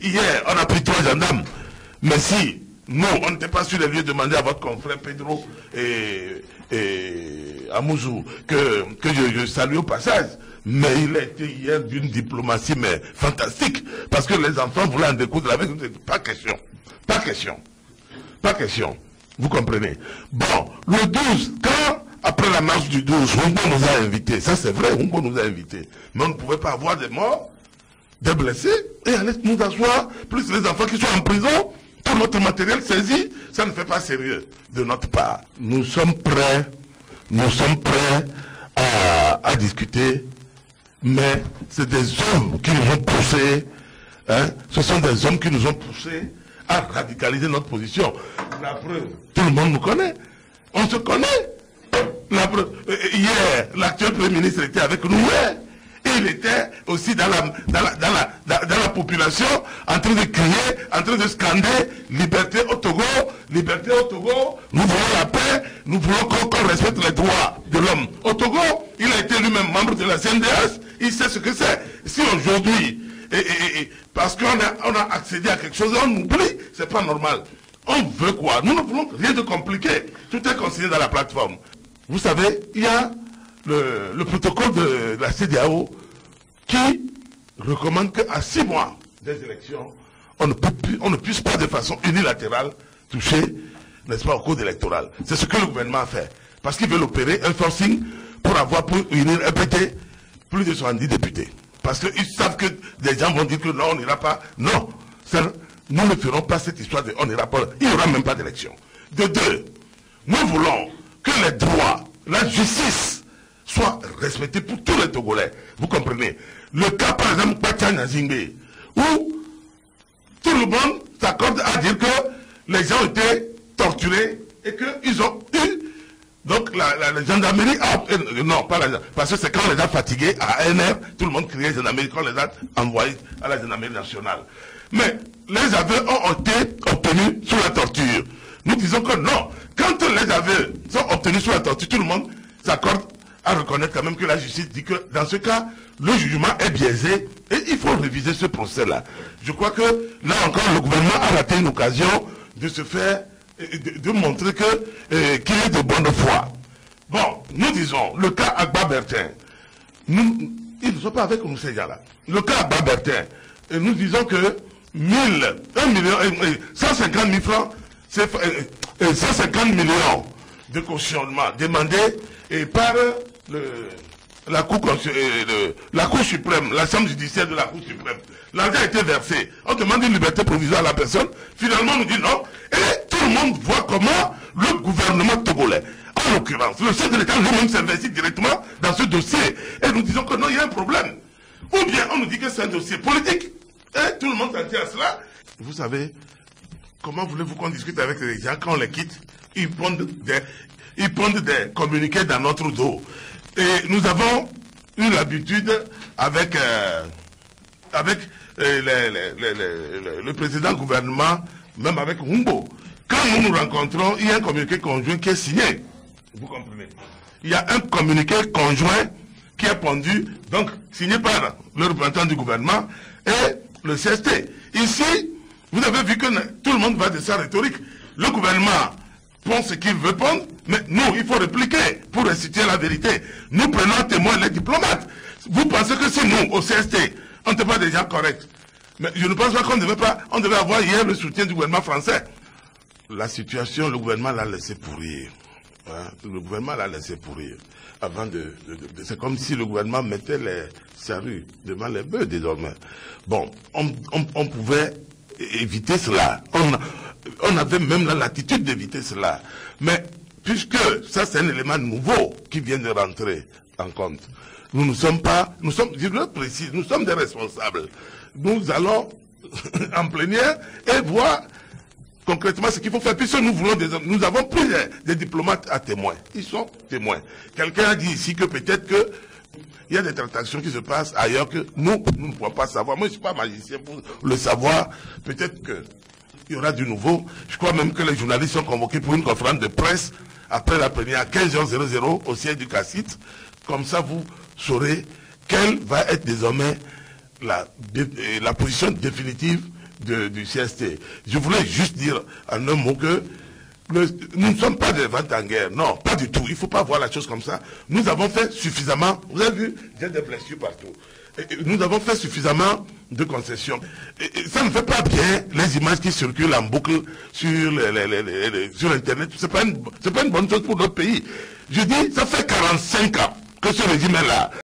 hier, on a pris 3 gendarmes. Mais si nous, on n'était pas sur les lieux, demander à votre confrère Pedro et Amouzou, que je salue au passage. Mais il a été hier d'une diplomatie mais fantastique. Parce que les enfants voulaient en découdre avec nous. Pas question. Pas question. Pas question. Vous comprenez? Bon, le 12, quand, après la marche du 12, Humbo nous a invités. Ça c'est vrai, Humbo nous a invités. Mais on ne pouvait pas avoir des morts, des blessés, et aller nous asseoir, plus les enfants qui sont en prison, tout notre matériel saisi, ça ne fait pas sérieux de notre part. Nous sommes prêts à discuter, mais c'est des hommes qui nous ont poussés, hein, ce sont des hommes qui nous ont poussés à radicaliser notre position. La preuve, tout le monde nous connaît, on se connaît. La preuve, hier, l'actuel Premier ministre était avec nous hier. Et il était aussi dans la population en train de crier, en train de scander liberté au Togo, nous voulons la paix, nous voulons qu'on respecte les droits de l'homme. Au Togo, il a été lui-même membre de la CNDS, il sait ce que c'est. Si aujourd'hui, parce qu'on a accédé à quelque chose, on oublie, c'est pas normal. On veut quoi? Nous ne voulons rien de compliqué. Tout est consigné dans la plateforme. Vous savez, il y a le protocole de la CEDEAO qui recommande qu'à 6 mois des élections, on ne puisse pas de façon unilatérale toucher, n'est-ce pas, au code électoral. C'est ce que le gouvernement a fait. Parce qu'il veut opérer un forcing pour unir répéter plus de 70 députés. Parce qu'ils savent que des gens vont dire que non, on n'ira pas. Non, nous ne ferons pas cette histoire de on n'ira pas. Il n'y aura même pas d'élection. De deux, nous voulons que les droits, la justice, soit respectée pour tous les Togolais. Vous comprenez? Le cas, par exemple, Pachana Zingbe, où tout le monde s'accorde à dire que les gens ont été torturés et qu'ils ont eu. Donc la gendarmerie non, pas la gendarmerie, parce que c'est quand on les a fatigués à ANR, tout le monde criait gendarmerie, quand on les a envoyés à la gendarmerie nationale. Mais les aveux ont été obtenus sous la torture. Nous disons que non, quand les aveux sont obtenus sous la torture, tout le monde s'accorde à reconnaître quand même que la justice dit que dans ce cas, le jugement est biaisé et il faut réviser ce procès-là. Je crois que là encore, le gouvernement a raté une occasion de se faire, de montrer qu'il est de bonne foi. Bon, nous disons, le cas Agba Bertin, ils ne sont pas avec nous ces gens-là. Le cas Agba Bertin, nous disons que 150 000 francs, c'est 150 millions de cautionnement demandés par la Cour suprême, la Chambre judiciaire de la Cour suprême. L'argent a été versé. On demande une liberté provisoire à la personne. Finalement, on nous dit non. Et tout le monde voit comment le gouvernement togolais, en l'occurrence, le chef de l'État lui-même s'investit directement dans ce dossier. Et nous disons que non, il y a un problème. Ou bien on nous dit que c'est un dossier politique. Et tout le monde s'en tient à cela. Vous savez, comment voulez-vous qu'on discute avec les gens quand on les quitte? Ils pondent des communiqués dans notre dos. Et nous avons eu l'habitude avec le président gouvernement, même avec Humbo. Quand nous nous rencontrons, il y a un communiqué conjoint qui est signé. Vous comprenez? Il y a un communiqué conjoint qui est pondu, donc signé par le représentant du gouvernement et le CST. Ici, vous avez vu que tout le monde va de sa rhétorique. Le gouvernement pense ce qu'il veut prendre, mais nous, il faut répliquer pour restituer la vérité. Nous prenons à témoin les diplomates. Vous pensez que c'est nous, au CST, on n'était pas des gens corrects. Mais je ne pense pas qu'on devait avoir hier le soutien du gouvernement français. La situation, le gouvernement l'a laissé pourrir. Hein? Le gouvernement l'a laissé pourrir. C'est comme si le gouvernement mettait les charrues devant les bœufs désormais. Bon, on pouvait éviter cela. On avait même la latitude d'éviter cela. Mais puisque ça c'est un élément nouveau qui vient de rentrer en compte, nous ne sommes pas, je le précise, nous sommes des responsables. Nous allons en plénière et voir concrètement ce qu'il faut faire. Puisque nous avons pris des diplomates à témoins. Ils sont témoins. Quelqu'un a dit ici que peut-être que il y a des transactions qui se passent ailleurs que nous ne pouvons pas savoir. Moi, je ne suis pas magicien pour le savoir. Peut-être qu'il y aura du nouveau. Je crois même que les journalistes sont convoqués pour une conférence de presse après la première à 15h00 au siège du CACIT. Comme ça, vous saurez quelle va être désormais la position définitive du CST. Je voulais juste dire en un mot que nous ne sommes pas des ventes en guerre. Non, pas du tout. Il ne faut pas voir la chose comme ça. Nous avons fait suffisamment. Vous avez vu, j'ai des blessures partout. Nous avons fait suffisamment de concessions. Ça ne fait pas bien les images qui circulent en boucle sur Internet. C'est pas une bonne chose pour notre pays. Je dis, ça fait 45 ans que ce régime est là.